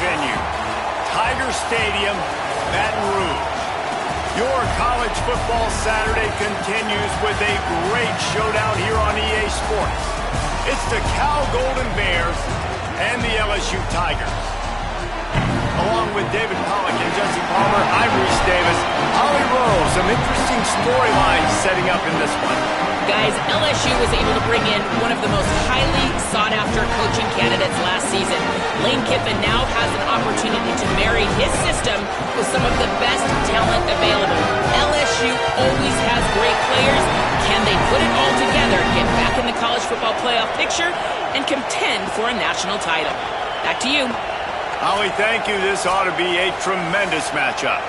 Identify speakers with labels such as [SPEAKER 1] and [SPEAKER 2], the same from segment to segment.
[SPEAKER 1] venue, Tiger Stadium, Baton Rouge. Your college football Saturday continues with a great showdown here on EA Sports. It's the Cal Golden Bears and the LSU Tigers. Along with David Pollack and Jesse Palmer, I'm Reese Davis. Holly Rowe, some interesting storylines setting up in this one.
[SPEAKER 2] Guys, LSU was able to bring in one of the most highly sought-after coaching candidates last season. Lane Kiffin now has an opportunity to marry his system with some of the best talent available. LSU always has great players. Can they put it all together, get back in the college football playoff picture, and contend for a national title? Back to you.
[SPEAKER 1] Holly, thank you. This ought to be a tremendous matchup.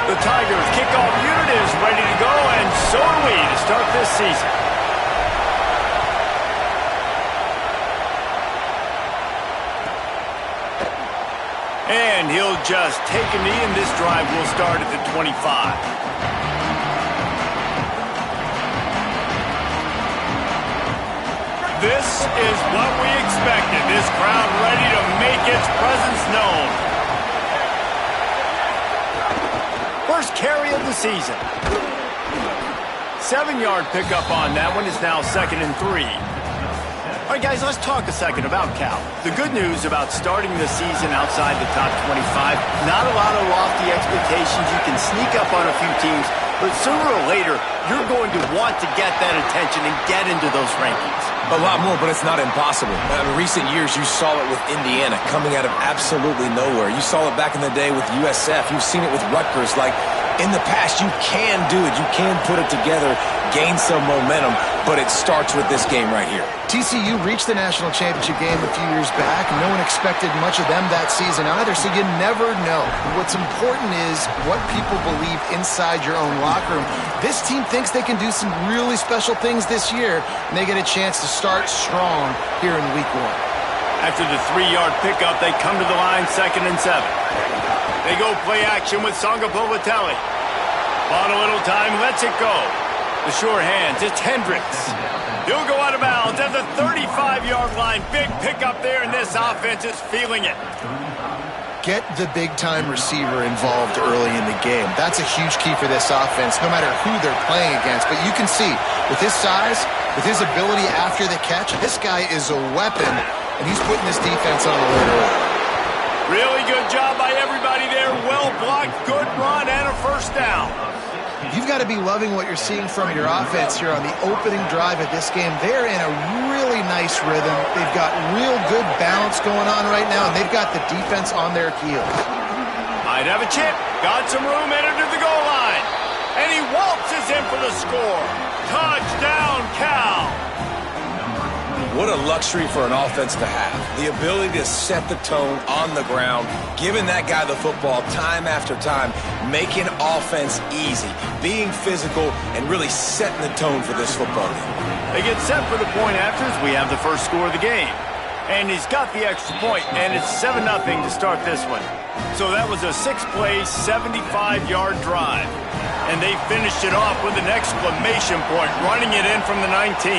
[SPEAKER 1] The Tigers kickoff unit is ready to go, and so are we to start this season. And he'll just take a knee, and this drive will start at the 25. This is what we expected. This crowd ready to make its presence known. First carry of the season. 7-yard pickup on that one. Is now 2nd and 3. All right, guys, let's talk a second about Cal. The good news about starting the season outside the top 25, not a lot of lofty expectations. You can sneak up on a few teams, but sooner or later, you're going to want to get that attention and get into those rankings.
[SPEAKER 3] A lot more, but it's not impossible. In recent years, you saw it with Indiana coming out of absolutely nowhere. You saw it back in the day with USF. You've seen it with Rutgers. Like, in the past, you can do it. You can put it together, gain some momentum, but it starts with this game right here.
[SPEAKER 4] TCU reached the national championship game a few years back. No one expected much of them that season either, so you never know. What's important is what people believe inside your own locker room. This team thinks they can do some really special things this year, and they get a chance to start strong here in week 1.
[SPEAKER 1] After the 3-yard pickup, they come to the line 2nd and 7. They go play action with Songa Povatelli. Bought a little time, lets it go. The sure hands, it's Hendricks. He'll go out of bounds at the 35-yard line. Big pickup there, and this offense is feeling it.
[SPEAKER 4] Get the big-time receiver involved early in the game. That's a huge key for this offense, no matter who they're playing against. But you can see, with his size, with his ability after the catch, this guy is a weapon, and he's putting this defense on alert early.
[SPEAKER 1] Really good job by everybody there. Well blocked, good run, and a first down.
[SPEAKER 4] You've got to be loving what you're seeing from your offense here on the opening drive of this game. They're in a really nice rhythm. They've got real good balance going on right now, and they've got the defense on their heels.
[SPEAKER 1] Might have a chip. Got some room, entered to the goal line. And he waltzes in for the score. Touchdown, Cal.
[SPEAKER 3] What a luxury for an offense to have. The ability to set the tone on the ground, giving that guy the football time after time, making offense easy, being physical, and really setting the tone for this football game.
[SPEAKER 1] They get set for the point after as we have the first score of the game. And he's got the extra point, and it's 7-0 to start this one. So that was a 6-play, 75-yard drive. And they finished it off with an exclamation point, running it in from the 19.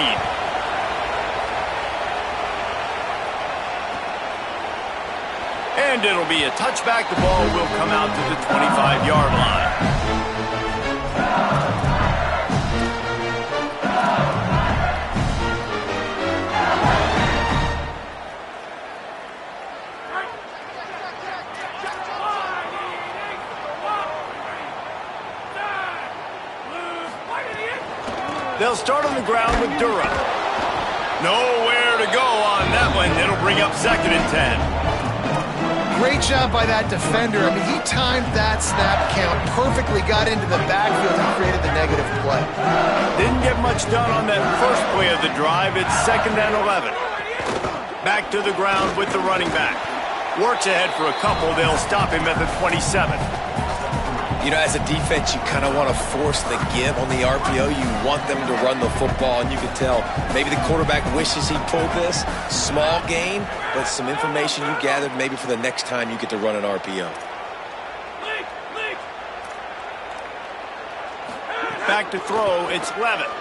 [SPEAKER 1] And it'll be a touchback. The ball will come out to the 25-yard line. They'll start on the ground with Durham. Nowhere to go on that one. It'll bring up 2nd and 10.
[SPEAKER 4] Great job by that defender. I mean, he timed that snap count perfectly, got into the backfield, and created the negative play.
[SPEAKER 1] Didn't get much done on that first play of the drive. It's 2nd and 11. Back to the ground with the running back. Works ahead for a couple. They'll stop him at the 27.
[SPEAKER 3] You know, as a defense, you kind of want to force the give on the RPO. You want them to run the football, and you can tell maybe the quarterback wishes he pulled this. Small gain, but some information you gathered maybe for the next time you get to run an RPO.
[SPEAKER 1] Back to throw, it's Levitt.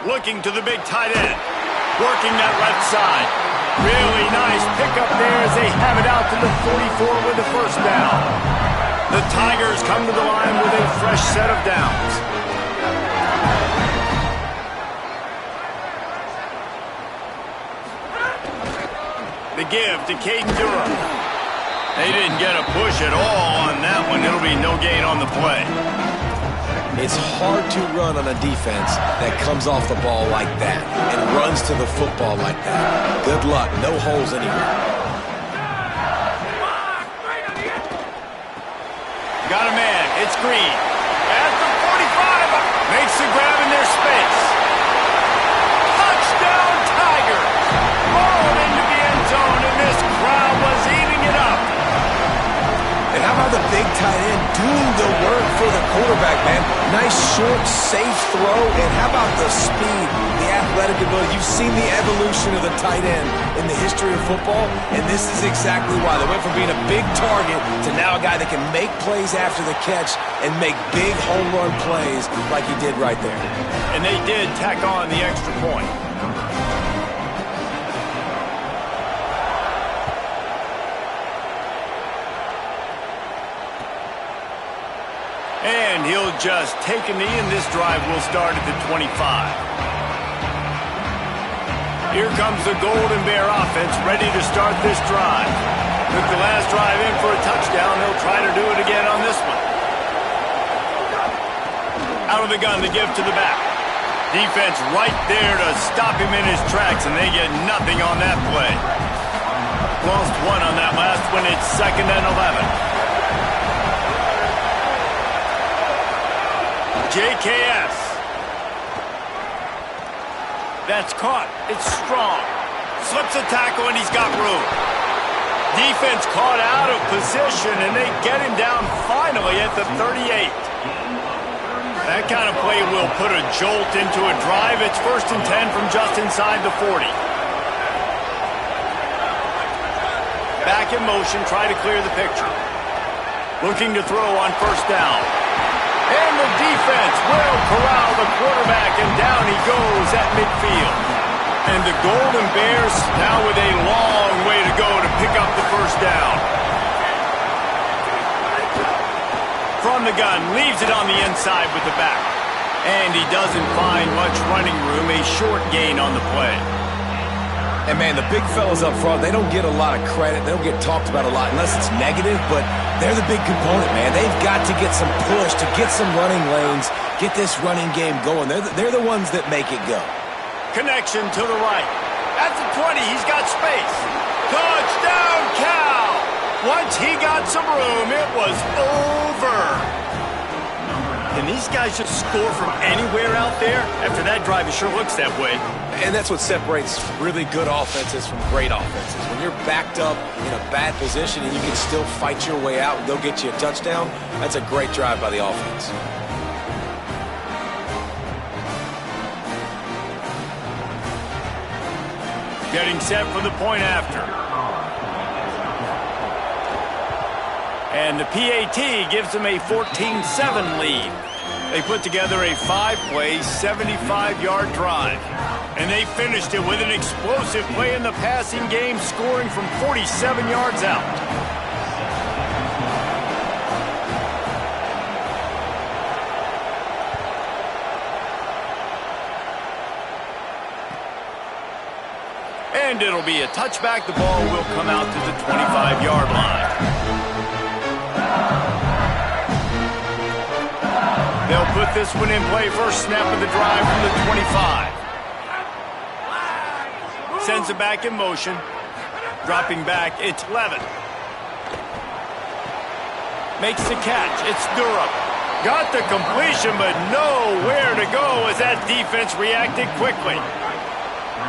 [SPEAKER 1] Looking to the big tight end. Working that left side. Really nice pickup there as they have it out to the 44 with the first down. The Tigers come to the line with a fresh set of downs. The give to Caden Durham. They didn't get a push at all on that one. It'll be no gain on the play.
[SPEAKER 3] It's hard to run on a defense that comes off the ball like that and runs to the football like that. Good luck. No holes anywhere.
[SPEAKER 1] Got a man. It's Green. At the 45. Makes the grab in their space. Touchdown Tigers. Rolled into the end zone, and this crowd was eating it up.
[SPEAKER 3] And how about the big tight end doing the work for the quarterback, man? Nice, short, safe throw. And how about the speed, the athletic ability? You've seen the evolution of the tight end in the history of football, and this is exactly why. They went from being a big target to now a guy that can make plays after the catch and make big home run plays like he did right there.
[SPEAKER 1] And they did tack on the extra point. And he'll just take a knee, and this drive will start at the 25. Here comes the Golden Bear offense, ready to start this drive. Took the last drive in for a touchdown. They'll try to do it again on this one. Out of the gun, the give to the back. Defense right there to stop him in his tracks, and they get nothing on that play. Lost one on that last one. It's 2nd and 11. JKS. That's caught. It's strong. Slips a tackle, and he's got room. Defense caught out of position, and they get him down finally at the 38. That kind of play will put a jolt into a drive. It's 1st and 10 from just inside the 40. Back in motion, try to clear the picture. Looking to throw on 1st down. And the defense will corral the quarterback, and down he goes at midfield. And the Golden Bears now with a long way to go to pick up the 1st down. From the gun, leaves it on the inside with the back. And he doesn't find much running room, a short gain on the play.
[SPEAKER 3] And, man, the big fellas up front, they don't get a lot of credit. They don't get talked about a lot unless it's negative, but they're the big component, man. They've got to get some push, to get some running lanes, get this running game going. They're the ones that make it go.
[SPEAKER 1] Connection to the right. At the 20, he's got space. Touchdown, Cal! Once he got some room, it was over. Can these guys just score from anywhere out there? After that drive, it sure looks that way.
[SPEAKER 3] And that's what separates really good offenses from great offenses. When you're backed up in a bad position and you can still fight your way out and go get you a touchdown, that's a great drive by the offense.
[SPEAKER 1] Getting set for the point after. And the PAT gives them a 14-7 lead. They put together a 5-play, 75-yard drive. And they finished it with an explosive play in the passing game, scoring from 47 yards out. And it'll be a touchback. The ball will come out to the 25-yard line. They'll put this one in play. First snap of the drive from the 25. Sends it back in motion. Dropping back, it's Levin. Makes the catch, it's Durham. Got the completion, but nowhere to go as that defense reacted quickly.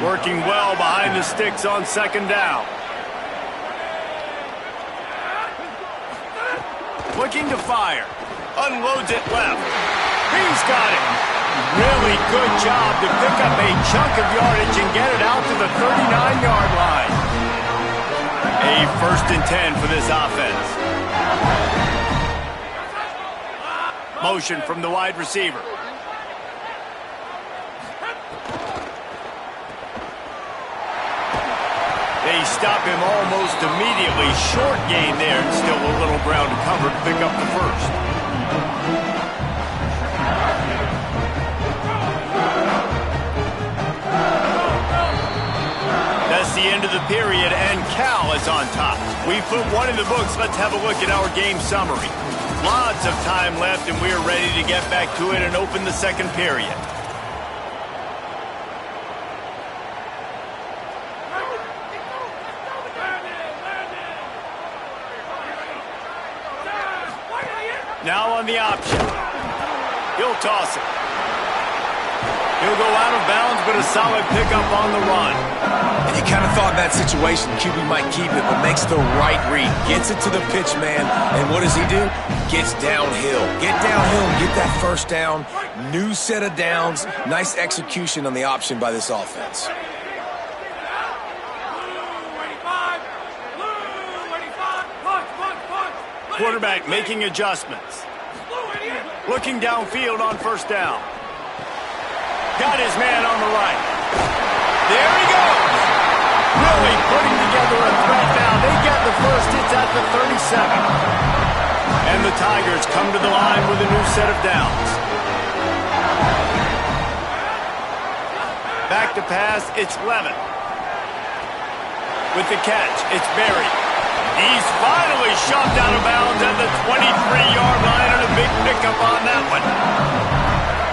[SPEAKER 1] Working well behind the sticks on 2nd down. Looking to fire. Unloads it left. He's got it. Really good job to pick up a chunk of yardage and get it out to the 39-yard line. A 1st and 10 for this offense. Motion from the wide receiver. they stop him almost immediately. Short gain there, and still a little ground to cover to pick up the first. That's the end of the period, and Cal is on top. We put one in the books. Let's have a look at our game summary. Lots of time left, and we are ready to get back to it and open the second period. Now on the option. He'll toss it. He'll go out of bounds, but a solid pickup on the run.
[SPEAKER 3] And you kind of thought in that situation QB might keep it, but makes the right read. Gets it to the pitch man, and what does he do? Gets downhill. Get downhill and get that first down. New set of downs. Nice execution on the option by this offense.
[SPEAKER 1] Quarterback making adjustments. Looking downfield on first down. Got his man on the right. There he goes. Really putting together a threat now. They get the first. It's at the 37. And the Tigers come to the line with a new set of downs. Back to pass. It's Levin. With the catch, it's Berry. He's finally shoved out of bounds at the 23-yard line, and a big pickup on that one.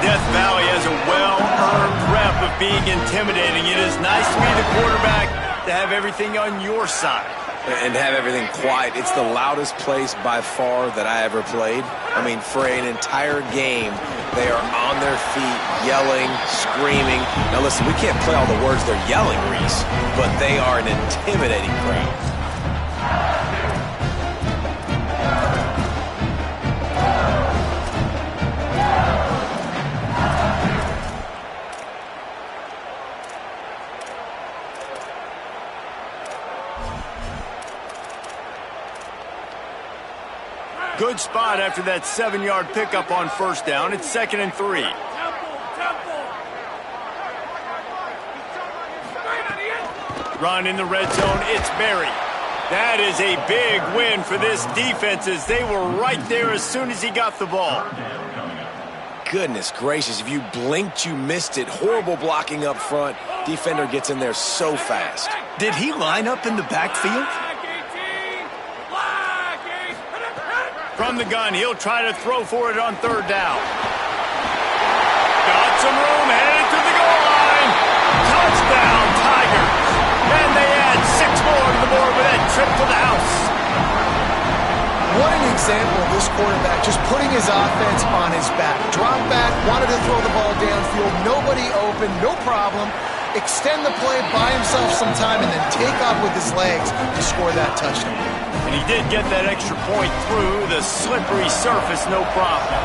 [SPEAKER 1] Death Valley has a well-earned rep of being intimidating. It is nice to be the quarterback, to have everything on your side.
[SPEAKER 3] And have everything quiet. It's the loudest place by far that I ever played. I mean, for an entire game, they are on their feet, yelling, screaming. Now listen, we can't play all the words they're yelling, Reese, but they are an intimidating crowd.
[SPEAKER 1] Good spot after that 7-yard pickup on first down. It's 2nd and 3. Run in the red zone. It's Berry. That is a big win for this defense, as they were right there as soon as he got the ball.
[SPEAKER 3] Goodness gracious, if you blinked, you missed it. Horrible blocking up front. Defender gets in there so fast.
[SPEAKER 1] Did he line up in the backfield? From the gun, he'll try to throw for it on third down. Got some room, headed to the goal line. Touchdown, Tigers. And they add 6 more to the board with that trip to the house.
[SPEAKER 4] What an example of this quarterback just putting his offense on his back. Drop back, wanted to throw the ball downfield, nobody open, no problem. Extend the play, buy himself some time, and then take off with his legs to score that touchdown.
[SPEAKER 1] And he did get that extra point through the slippery surface, no problem.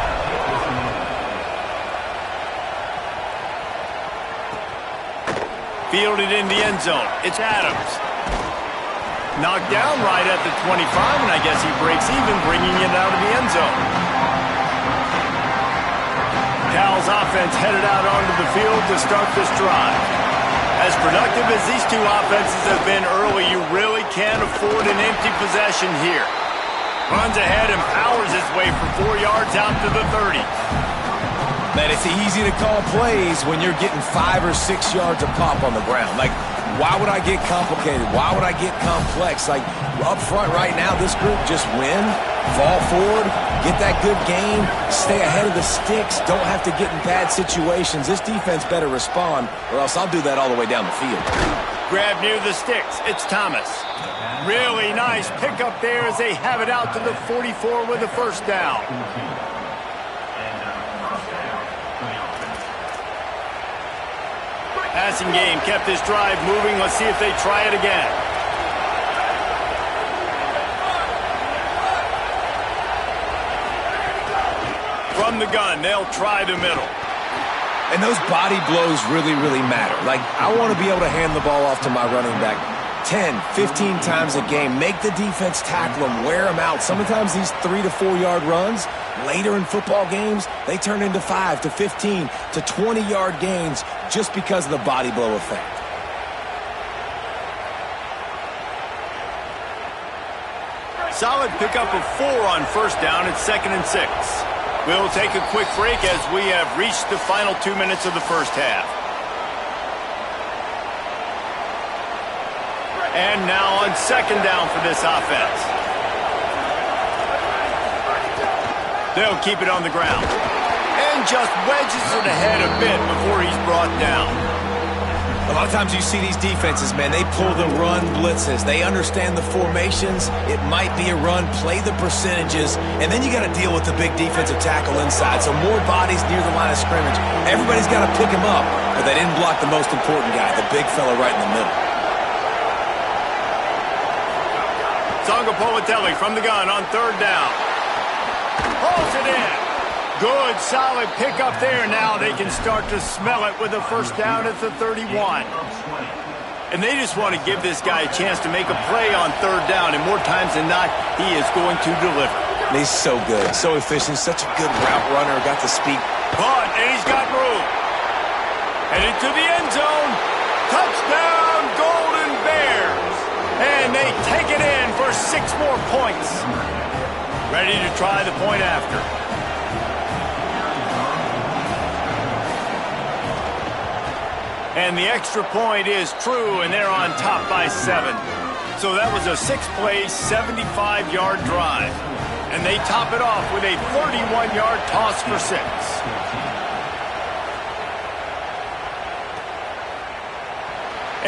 [SPEAKER 1] Fielded in the end zone. It's Adams. Knocked down right at the 25, and I guess he breaks even, bringing it out of the end zone. Cal's offense headed out onto the field to start this drive. As productive as these two offenses have been early, you really can't afford an empty possession here. Runs ahead and powers his way for 4 yards out to the 30.
[SPEAKER 3] Man, it's easy to call plays when you're getting 5 or 6 yards of pop on the ground. Like, why would I get complicated? Why would I get complex? Like, up front right now, this group just win, fall forward, get that good gain, stay ahead of the sticks, don't have to get in bad situations. This defense better respond, or else I'll do that all the way down the field.
[SPEAKER 1] Grab near the sticks. It's Thomas. Really nice pickup there as they have it out to the 44 with a first down. Passing game kept this drive moving. Let's see if they try it again. From the gun, they'll try the middle.
[SPEAKER 3] And those body blows really, really matter. Like, I want to be able to hand the ball off to my running back 10, 15 times a game. Make the defense tackle them, wear them out. Sometimes these 3 to 4 yard runs, later in football games, they turn into 5 to 15 to 20 yard gains just because of the body blow effect.
[SPEAKER 1] solid pickup of 4 on first down at 2nd and 6. We'll take a quick break as we have reached the final 2 minutes of the first half. And now on 2nd down for this offense. They'll keep it on the ground. And just wedges it ahead a bit before he's brought down.
[SPEAKER 3] A lot of times you see these defenses, man, they pull the run blitzes. They understand the formations. It might be a run, play the percentages, and then you got to deal with the big defensive tackle inside. So more bodies near the line of scrimmage. Everybody's got to pick him up, but they didn't block the most important guy, the big fella right in the middle.
[SPEAKER 1] Tonga Politelli from the gun on 3rd down. Pulls it in. Good, solid pickup there. Now they can start to smell it with a first down at the 31. And they just want to give this guy a chance to make a play on 3rd down, and more times than not, he is going to deliver.
[SPEAKER 3] And he's so good, so efficient, such a good route runner, got the speed.
[SPEAKER 1] Caught, and he's got room. Headed to the end zone. Touchdown, Golden Bears. And they take it in for 6 more points. Ready to try the point after. And the extra point is true, and they're on top by 7. So that was a 6-play, 75-yard drive. And they top it off with a 31-yard toss for 6.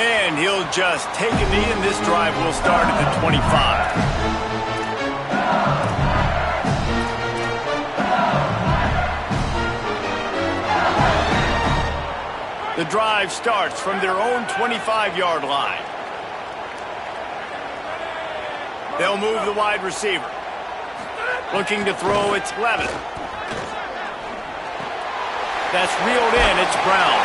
[SPEAKER 1] And he'll just take a knee, and this drive will start at the 25. The drive starts from their own 25-yard line. They'll move the wide receiver. Looking to throw, it's Levin. That's reeled in, it's Brown.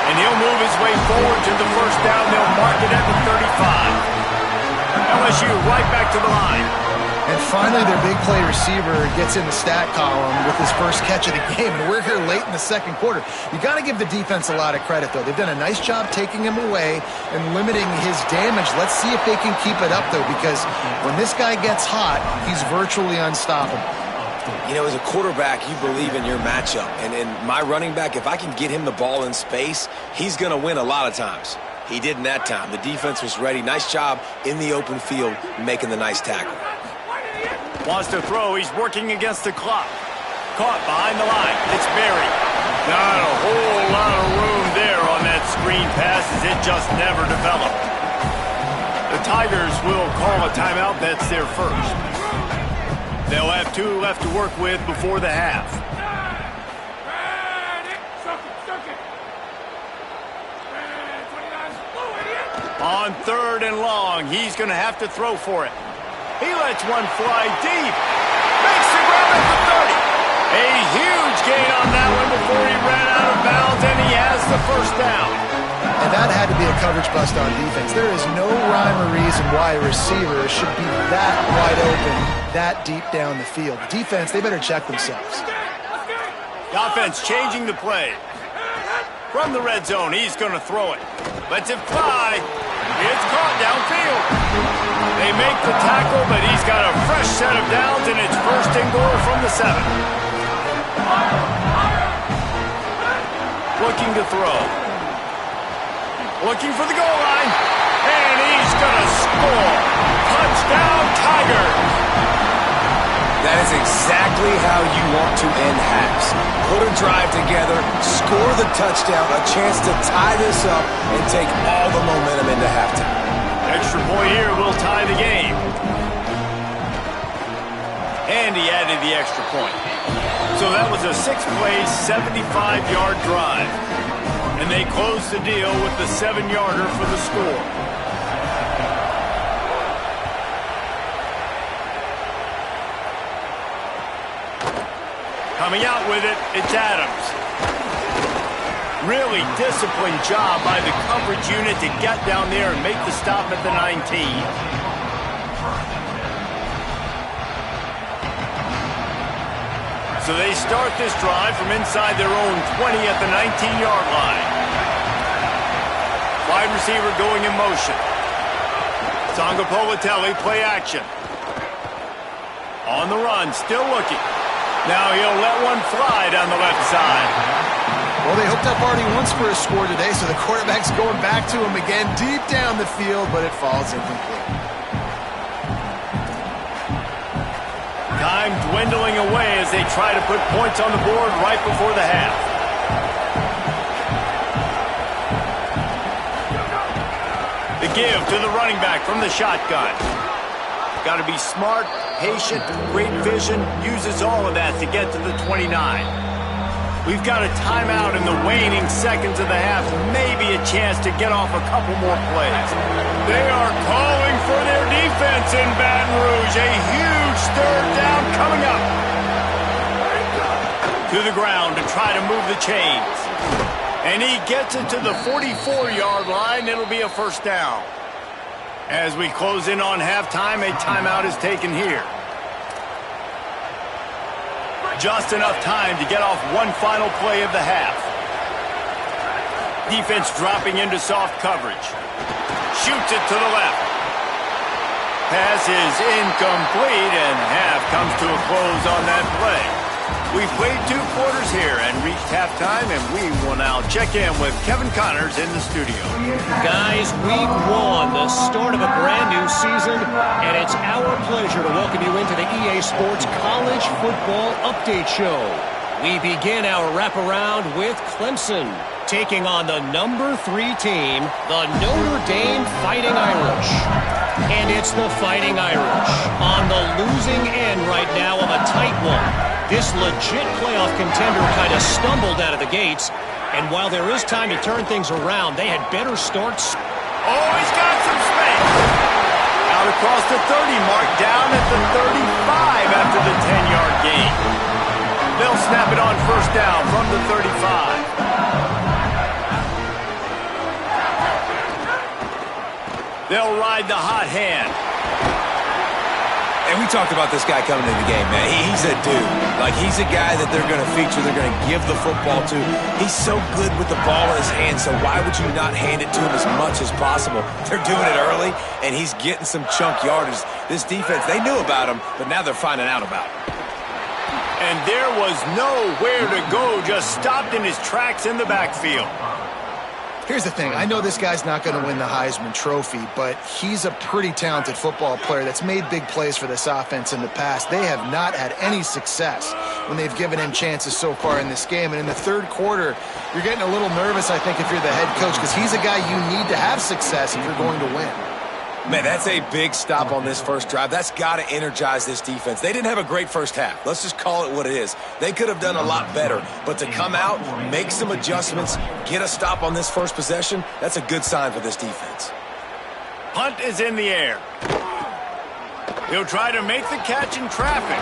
[SPEAKER 1] And he'll move his way forward to the first down. They'll mark it at the 35. LSU right back to the line.
[SPEAKER 4] And finally, their big play receiver gets in the stat column with his first catch of the game. And we're here late in the 2nd quarter. You got to give the defense a lot of credit, though. They've done a nice job taking him away and limiting his damage. Let's see if they can keep it up, though, because when this guy gets hot, he's virtually unstoppable.
[SPEAKER 3] You know, as a quarterback, you believe in your matchup. And in my running back, if I can get him the ball in space, he's going to win a lot of times. He did in that time. The defense was ready. Nice job in the open field making the nice tackle.
[SPEAKER 1] Wants to throw. He's working against the clock. Caught behind the line. It's Berry. Not a whole lot of room there on that screen pass as it just never developed. The Tigers will call a timeout. That's their first. They'll have 2 left to work with before the half. On 3rd and long, he's going to have to throw for it. He lets one fly deep. Makes the grab at the 30. A huge gain on that one before he ran out of bounds, and he has the first down.
[SPEAKER 4] And that had to be a coverage bust on defense. There is no rhyme or reason why a receiver should be that wide open, that deep down the field. The defense, they better check themselves.
[SPEAKER 1] The offense changing the play. From the red zone, he's going to throw it. Lets it fly. It's caught downfield. They make the tackle, but he's got a fresh set of downs, and it's 1st and goal from the 7. Looking to throw. Looking for the goal line. And he's going to score. Touchdown, Tigers.
[SPEAKER 3] That is exactly how you want to end halves. Put a drive together, score the touchdown, a chance to tie this up, and take all the momentum into halftime.
[SPEAKER 1] Extra point here will tie the game. And he added the extra point. So that was a 6-play, 75-yard drive. And they closed the deal with the 7-yarder for the score. Coming out with it, it's Adams. Really disciplined job by the coverage unit to get down there and make the stop at the 19. So they start this drive from inside their own 20 at the 19-yard line. Wide receiver going in motion. Tonga Politelli, play action. On the run, still looking. Now he'll let one fly down the left side.
[SPEAKER 4] Well, they hooked up already once for a score today, so the quarterback's going back to him again deep down the field, but it falls incomplete.
[SPEAKER 1] Time dwindling away as they try to put points on the board right before the half. The give to the running back from the shotgun. Got to be smart, patient, great vision, uses all of that to get to the 29. We've got a timeout in the waning seconds of the half, maybe a chance to get off a couple more plays. They are calling for their defense in Baton Rouge. A huge third down coming up. To the ground to try to move the chains. And he gets it to the 44-yard line. It'll be a first down. As we close in on halftime, a timeout is taken here. Just enough time to get off one final play of the half. Defense dropping into soft coverage. Shoots it to the left. Pass is incomplete, and half comes to a close on that play. We've played 2 quarters here and reached halftime, and we will now check in with Kevin Connors in the studio.
[SPEAKER 5] Guys, week 1, the start of a brand new season, and it's our pleasure to welcome you into the EA Sports College Football Update Show. We begin our wraparound with Clemson, taking on the number 3 team, the Notre Dame Fighting Irish. And it's the Fighting Irish on the losing end right now of a tight one. This legit playoff contender kind of stumbled out of the gates, and while there is time to turn things around, they had better starts.
[SPEAKER 1] Oh, he's got some space. Out across the 30 mark, down at the 35 after the 10-yard gain. They'll snap it on first down from the 35. They'll ride the hot hand.
[SPEAKER 3] And we talked about this guy coming into the game, man. He's a dude. Like, he's a guy that they're going to feature, they're going to give the football to. He's so good with the ball in his hands, so why would you not hand it to him as much as possible? They're doing it early, and he's getting some chunk yardage. This defense, they knew about him, but now they're finding out about him.
[SPEAKER 1] And there was nowhere to go, just stopped in his tracks in the backfield.
[SPEAKER 4] Here's the thing. I know this guy's not going to win the Heisman Trophy, but he's a pretty talented football player that's made big plays for this offense in the past. They have not had any success when they've given him chances so far in this game. And in the third quarter, you're getting a little nervous, I think, if you're the head coach, because he's a guy you need to have success if you're going to win.
[SPEAKER 3] Man, that's a big stop on this first drive. That's got to energize this defense. They didn't have a great first half. Let's just call it what it is. They could have done a lot better. But to come out, make some adjustments, get a stop on this first possession, that's a good sign for this defense.
[SPEAKER 1] Punt is in the air. He'll try to make the catch in traffic.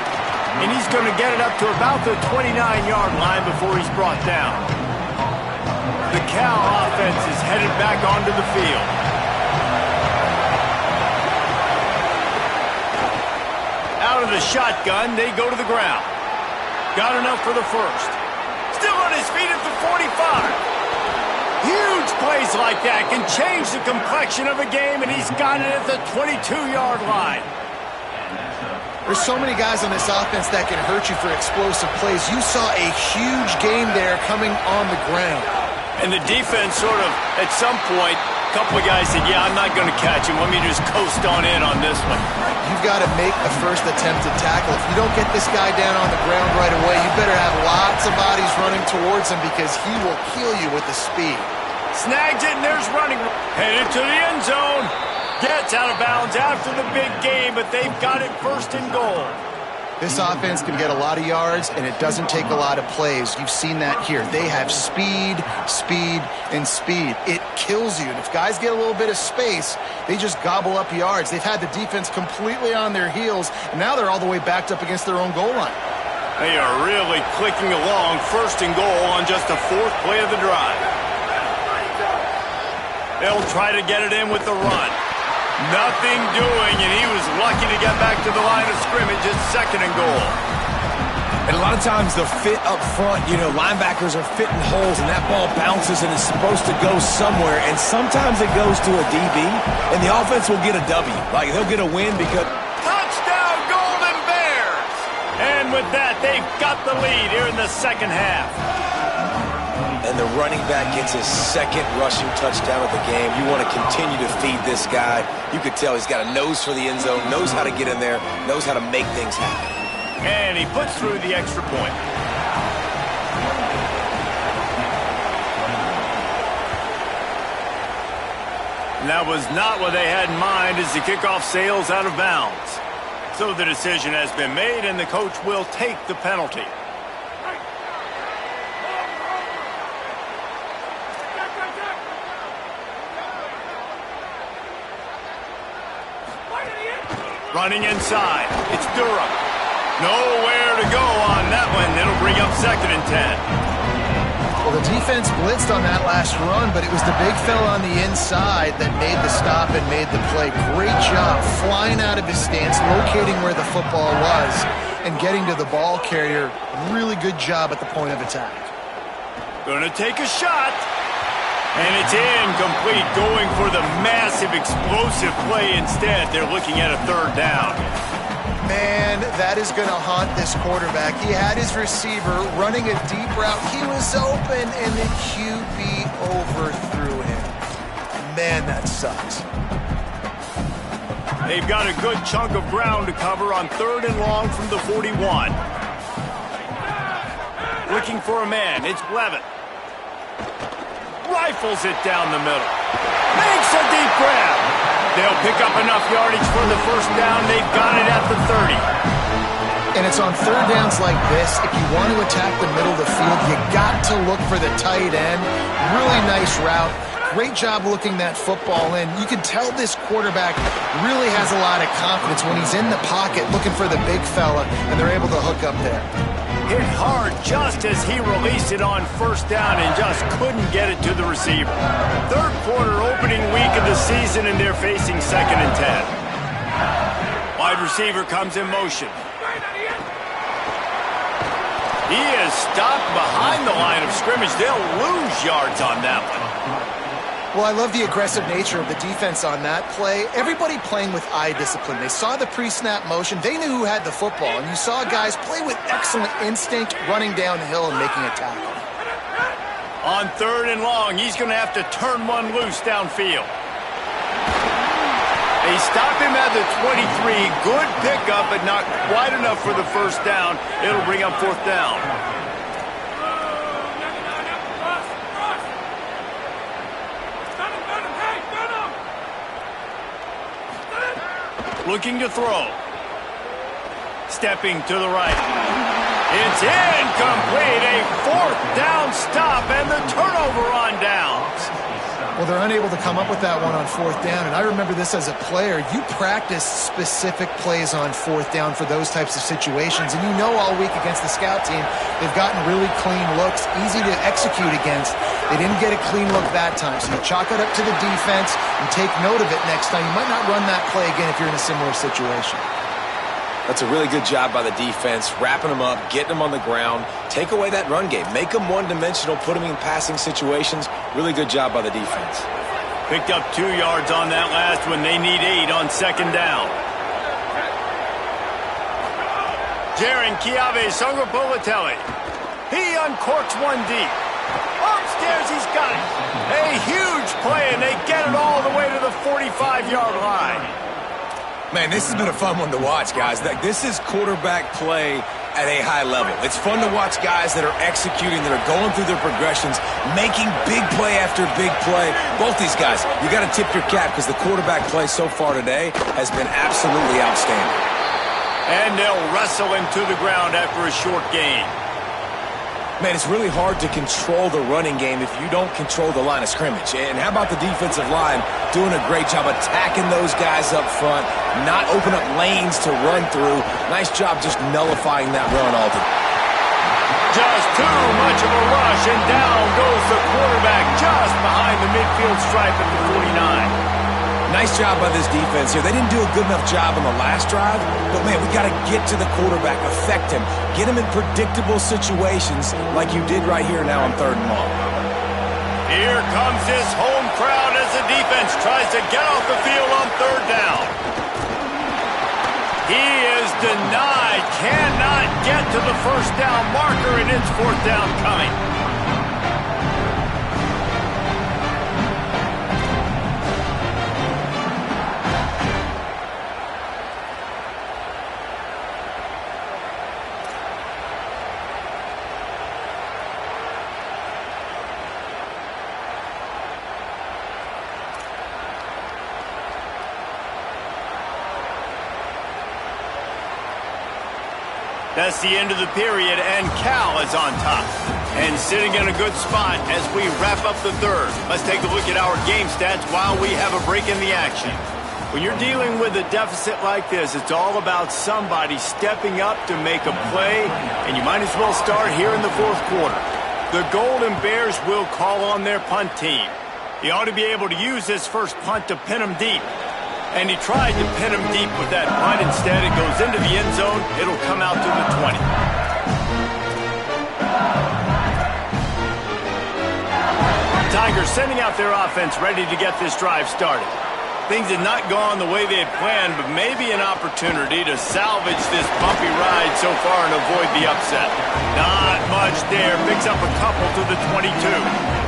[SPEAKER 1] And he's going to get it up to about the 29-yard line before he's brought down. The Cal offense is headed back onto the field. Out of the shotgun, they go to the ground. Got enough for the first. Still on his feet at the 45. Huge plays like that can change the complexion of a game, and he's got it at the 22-yard line.
[SPEAKER 4] There's so many guys on this offense that can hurt you for explosive plays. You saw a huge game there coming on the ground.
[SPEAKER 1] And the defense sort of, at some point, a couple of guys said, yeah, I'm not going to catch him. Let me just coast on in on this one.
[SPEAKER 4] You've got to make the first attempt to tackle. If you don't get this guy down on the ground right away, you better have lots of bodies running towards him because he will kill you with the speed.
[SPEAKER 1] Snags it, and there's running. Headed to the end zone. Gets out of bounds after the big game, but they've got it first and goal.
[SPEAKER 4] This offense can get a lot of yards, and it doesn't take a lot of plays. You've seen that here. They have speed, speed, and speed. It kills you. And if guys get a little bit of space, they just gobble up yards. They've had the defense completely on their heels, and now they're all the way backed up against their own goal line.
[SPEAKER 1] They are really clicking along, first and goal on just the fourth play of the drive. They'll try to get it in with the run. Nothing doing, and he was lucky to get back to the line of scrimmage at second and goal.
[SPEAKER 3] And a lot of times the fit up front, you know, linebackers are fitting holes, and that ball bounces and is supposed to go somewhere, and sometimes it goes to a DB, and the offense will get a W. Like, they'll get a win because...
[SPEAKER 1] Touchdown, Golden Bears! with that, they've got the lead here in the second half.
[SPEAKER 3] And the running back gets his second rushing touchdown of the game. You want to continue to feed this guy. You could tell he's got a nose for the end zone, knows how to get in there, knows how to make things happen.
[SPEAKER 1] And he puts through the extra point. And that was not what they had in mind as the kickoff sails out of bounds. So the decision has been made, and the coach will take the penalty. Running inside. It's Durham. Nowhere to go on that one. It'll bring up 2nd and 10.
[SPEAKER 4] Well, the defense blitzed on that last run, but it was the big fella on the inside that made the stop and made the play. Great job flying out of his stance, locating where the football was, and getting to the ball carrier. Really good job at the point of attack.
[SPEAKER 1] Gonna take a shot. And it's incomplete, going for the massive explosive play instead. They're looking at a 3rd down.
[SPEAKER 4] Man, that is going to haunt this quarterback. He had his receiver running a deep route. He was open, and the QB overthrew him. Man, that sucks.
[SPEAKER 1] They've got a good chunk of ground to cover on 3rd and long from the 41. Looking for a man. It's Levitt. Rifles it down the middle. Makes a deep grab. They'll pick up enough yardage for the 1st down. They've got it at the 30.
[SPEAKER 4] And it's on 3rd downs like this. If you want to attack the middle of the field, you got to look for the tight end. Really nice route. Great job looking that football in. You can tell this quarterback really has a lot of confidence when he's in the pocket looking for the big fella, and they're able to hook up there.
[SPEAKER 1] Hit hard just as he released it on 1st down and just couldn't get it to the receiver. 3rd quarter opening week of the season, and they're facing 2nd and 10. Wide receiver comes in motion. He is stopped behind the line of scrimmage. They'll lose yards on that one.
[SPEAKER 4] Well, I love the aggressive nature of the defense on that play. Everybody playing with eye discipline. They saw the pre-snap motion. They knew who had the football. And you saw guys play with excellent instinct, running downhill and making a tackle.
[SPEAKER 1] On 3rd and long, he's going to have to turn one loose downfield. They stop him at the 23. Good pickup, but not quite enough for the 1st down. It'll bring up 4th down. Looking to throw. Stepping to the right. It's incomplete. A 4th down stop and the turnover on downs.
[SPEAKER 4] Well, they're unable to come up with that one on 4th down, and I remember this as a player. You practice specific plays on 4th down for those types of situations, and you know all week against the scout team, they've gotten really clean looks, easy to execute against. They didn't get a clean look that time, so you chalk it up to the defense and take note of it next time. You might not run that play again if you're in a similar situation.
[SPEAKER 3] That's a really good job by the defense, wrapping them up, getting them on the ground, take away that run game, make them one-dimensional, put them in passing situations. Really good job by the defense.
[SPEAKER 1] Picked up 2 yards on that last one. They need 8 on 2nd down. Jaron Chiave Songapolatelli. He uncorks one deep. Upstairs, he's got it. A huge play, and they get it all the way to the 45-yard line.
[SPEAKER 3] Man, this has been a fun one to watch, guys. This is quarterback play at a high level. It's fun to watch guys that are executing, that are going through their progressions, making big play after big play. Both these guys, you got to tip your cap because the quarterback play so far today has been absolutely outstanding.
[SPEAKER 1] And they'll wrestle him to the ground after a short gain.
[SPEAKER 3] Man, it's really hard to control the running game if you don't control the line of scrimmage. And how about the defensive line doing a great job attacking those guys up front, not open up lanes to run through. Nice job just nullifying that run altogether.
[SPEAKER 1] Just too much of a rush, and down goes the quarterback just behind the midfield stripe at the 49.
[SPEAKER 3] Nice job by this defense here. They didn't do a good enough job on the last drive, but, man, we got to get to the quarterback, affect him, get him in predictable situations like you did right here now on 3rd and long.
[SPEAKER 1] Here comes this home crowd as the defense tries to get off the field on 3rd down. He is denied. Cannot get to the first down marker, and it's fourth down coming. That's the end of the period, and Cal is on top. And sitting in a good spot as we wrap up the third. Let's take a look at our game stats while we have a break in the action. When you're dealing with a deficit like this, it's all about somebody stepping up to make a play, and you might as well start here in the fourth quarter. The Golden Bears will call on their punt team. He ought to be able to use this first punt to pin him deep. And he tried to pin him deep with that punt. Instead, it goes into the end zone. It'll come out to the 20. Tigers sending out their offense ready to get this drive started. Things had not gone the way they had planned, but maybe an opportunity to salvage this bumpy ride so far and avoid the upset. Not much there. Picks up a couple to the 22.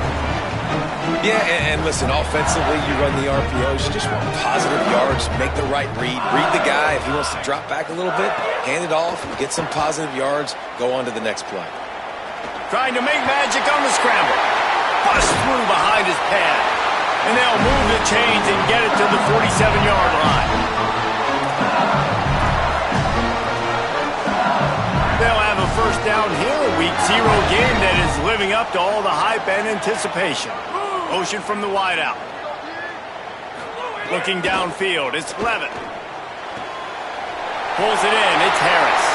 [SPEAKER 3] Yeah, and listen, offensively, you run the RPOs. You just want positive yards, make the right read the guy. If he wants to drop back a little bit, hand it off, get some positive yards, go on to the next play.
[SPEAKER 1] Trying to make magic on the scramble. Bust through behind his pad. And they'll move the chains and get it to the 47-yard line. They'll have a first down here, a Week 0 game that is living up to all the hype and anticipation. Motion from the wideout. Looking downfield, it's Levitt. Pulls it in, it's Harris.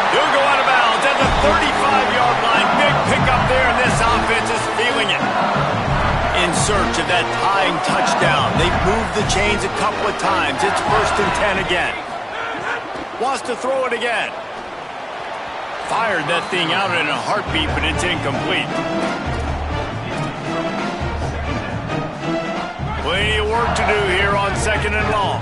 [SPEAKER 1] He'll go out of bounds at the 35-yard line. Big pickup there, and this offense is feeling it. In search of that tying touchdown. They've moved the chains a couple of times. It's 1st and 10 again. Wants to throw it again. Fired that thing out in a heartbeat, but it's incomplete. Plenty of work to do here on 2nd and long.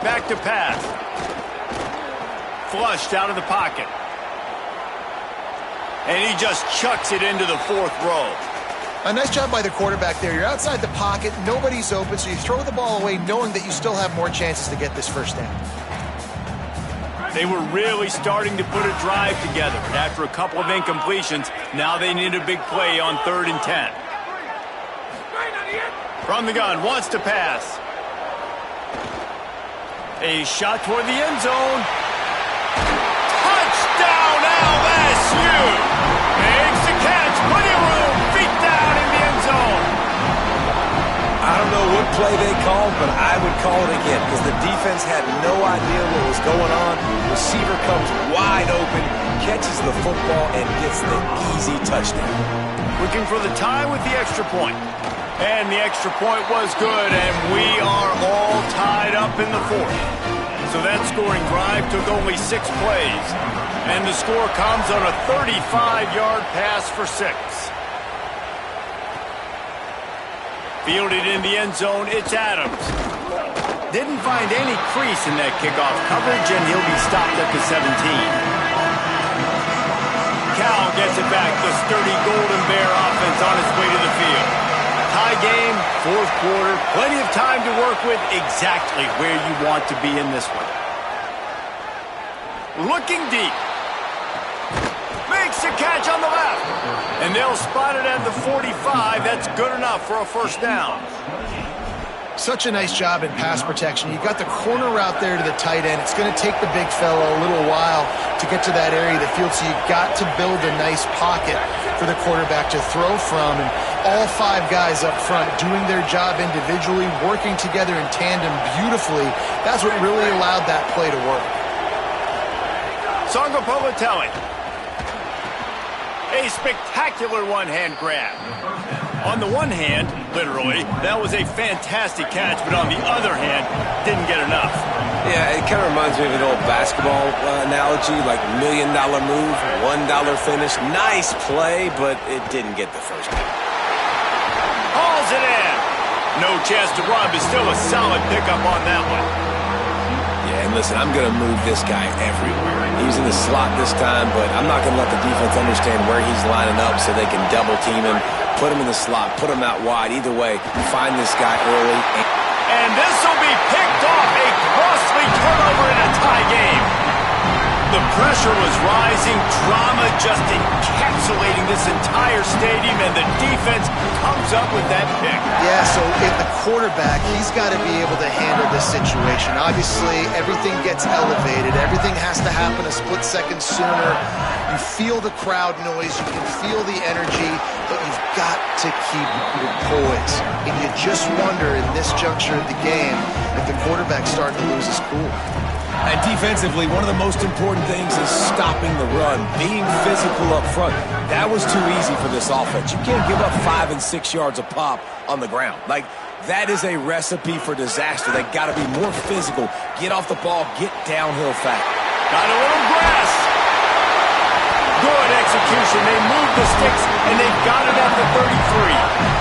[SPEAKER 1] Back to pass. Flushed out of the pocket. And he just chucks it into the fourth row.
[SPEAKER 4] A nice job by the quarterback there. You're outside the pocket, nobody's open, so you throw the ball away knowing that you still have more chances to get this first down.
[SPEAKER 1] They were really starting to put a drive together. And after a couple of incompletions, now they need a big play on 3rd and 10. From the gun, wants to pass. A shot toward the end zone. Touchdown, LSU! Makes the catch, plenty of room, feet down in the end zone.
[SPEAKER 3] I don't know what play they called, but I would call it again because the defense had no idea what was going on. Receiver comes wide open, catches the football, and gets the easy touchdown.
[SPEAKER 1] Looking for the tie with the extra point. And the extra point was good, and we are all tied up in the fourth. So that scoring drive took only 6 plays. And the score comes on a 35-yard pass for 6. Fielded in the end zone, it's Adams. Didn't find any crease in that kickoff coverage, and he'll be stopped at the 17. Cal gets it back. The sturdy Golden Bear offense on its way to the field. Tie game, fourth quarter, plenty of time to work with, exactly where you want to be in this one. Looking deep. Makes a catch on the left. And they'll spot it at the 45. That's good enough for a first down.
[SPEAKER 4] Such a nice job in pass protection. You got the corner route there to the tight end. It's going to take the big fella a little while to get to that area of the field, so you've got to build a nice pocket for the quarterback to throw from. And all 5 guys up front doing their job individually, working together in tandem beautifully. That's what really allowed that play to work.
[SPEAKER 1] Songo Politelli. A spectacular one-hand grab. On the one hand, literally, that was a fantastic catch, but on the other hand, didn't get enough.
[SPEAKER 3] Yeah, it kind of reminds me of an old basketball analogy, like $1 million move, $1 finish. Nice play, but it didn't get the first down.
[SPEAKER 1] Hauls it in. No chance to run, but still a solid pickup on that one.
[SPEAKER 3] Yeah, and listen, I'm going to move this guy everywhere. He's in the slot this time, but I'm not going to let the defense understand where he's lining up so they can double team him, put him in the slot, put him out wide. Either way, find this guy early.
[SPEAKER 1] And this will be picked off. A costly turnover in a tie game. The pressure was rising. Drama just encapsulating this entire stadium, and the defense comes up with that pick.
[SPEAKER 4] Yeah, so if the quarterback, he's got to be able to handle this situation. Obviously, everything gets elevated. Everything has to happen a split second sooner. You feel the crowd noise. You can feel the energy, but you've got to keep your poise. And you just wonder in this juncture of the game if the quarterback's starting to lose his cool.
[SPEAKER 3] And defensively, one of the most important things is stopping the run, being physical up front. That was too easy for this offense. You can't give up 5 and 6 yards a pop on the ground. Like, that is a recipe for disaster. They got to be more physical, get off the ball, get downhill fast.
[SPEAKER 1] Got a little grass. Good execution. They moved the sticks, and they've got it at the 33.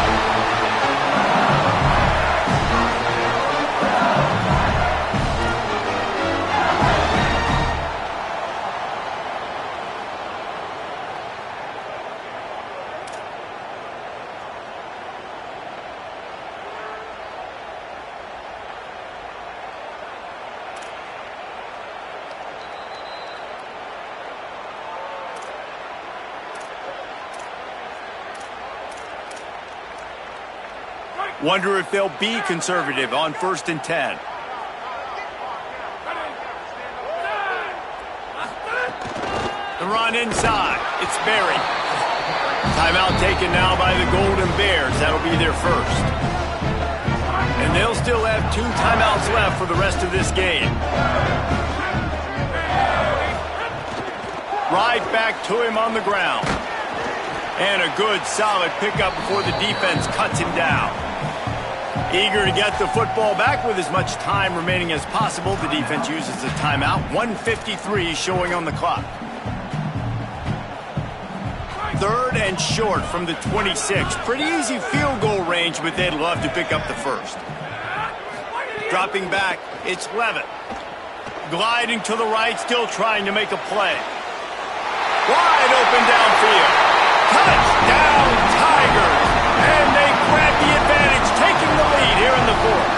[SPEAKER 1] Wonder if they'll be conservative on 1st and 10. The run inside. It's Berry. Timeout taken now by the Golden Bears. That'll be their first. And they'll still have 2 timeouts left for the rest of this game. Right back to him on the ground. And a good, solid pickup before the defense cuts him down. Eager to get the football back with as much time remaining as possible. The defense uses a timeout. 1:53 showing on the clock. 3rd and short from the 26. Pretty easy field goal range, but they'd love to pick up the first. Dropping back, it's Levitt. Gliding to the right, still trying to make a play. Wide open downfield. Touchdown, Tigers! And they grab the advantage, taking the lead here in the 4th.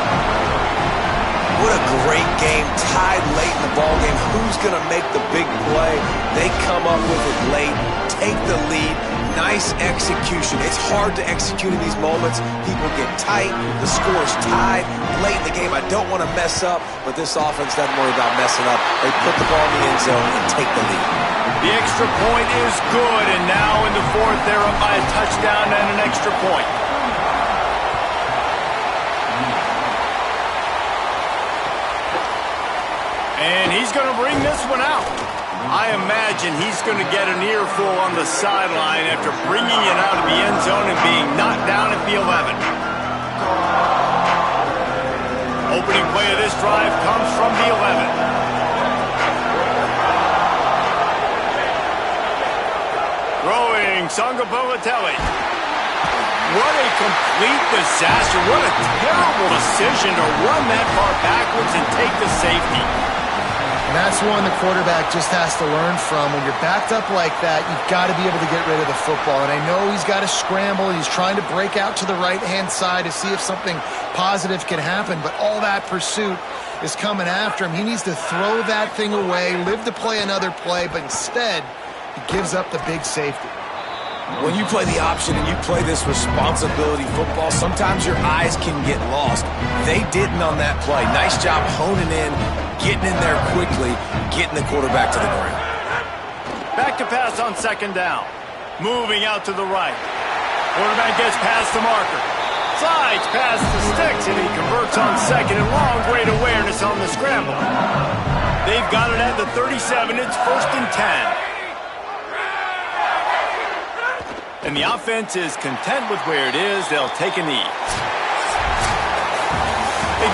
[SPEAKER 3] What a great game, tied late in the ballgame. Who's going to make the big play? They come up with it late, take the lead. Nice execution. It's hard to execute in these moments. People get tight. The score is tied late in the game. I don't want to mess up, but this offense doesn't worry about messing up. They put the ball in the end zone and take the lead.
[SPEAKER 1] The extra point is good, and now in the 4th, they're up by a touchdown and an extra point. And he's going to bring this one out. I imagine he's going to get an earful on the sideline after bringing it out of the end zone and being knocked down at the 11. Opening play of this drive comes from the 11. Throwing Sangabolotelli. What a complete disaster. What a terrible decision to run that far backwards and take the safety.
[SPEAKER 4] And that's one the quarterback just has to learn from. When you're backed up like that, you've got to be able to get rid of the football. And I know he's got to scramble. He's trying to break out to the right-hand side to see if something positive can happen. But all that pursuit is coming after him. He needs to throw that thing away, live to play another play, but instead he gives up the big safety.
[SPEAKER 3] When you play the option and you play this responsibility football, sometimes your eyes can get lost. They didn't on that play. Nice job honing in, getting in there quickly, getting the quarterback to the ground.
[SPEAKER 1] Back to pass on 2nd down. Moving out to the right. Quarterback gets past the marker. Slides past the sticks, and he converts on 2nd and long. Great awareness on the scramble. They've got it at the 37. It's 1st and 10. And the offense is content with where it is. They'll take a knee.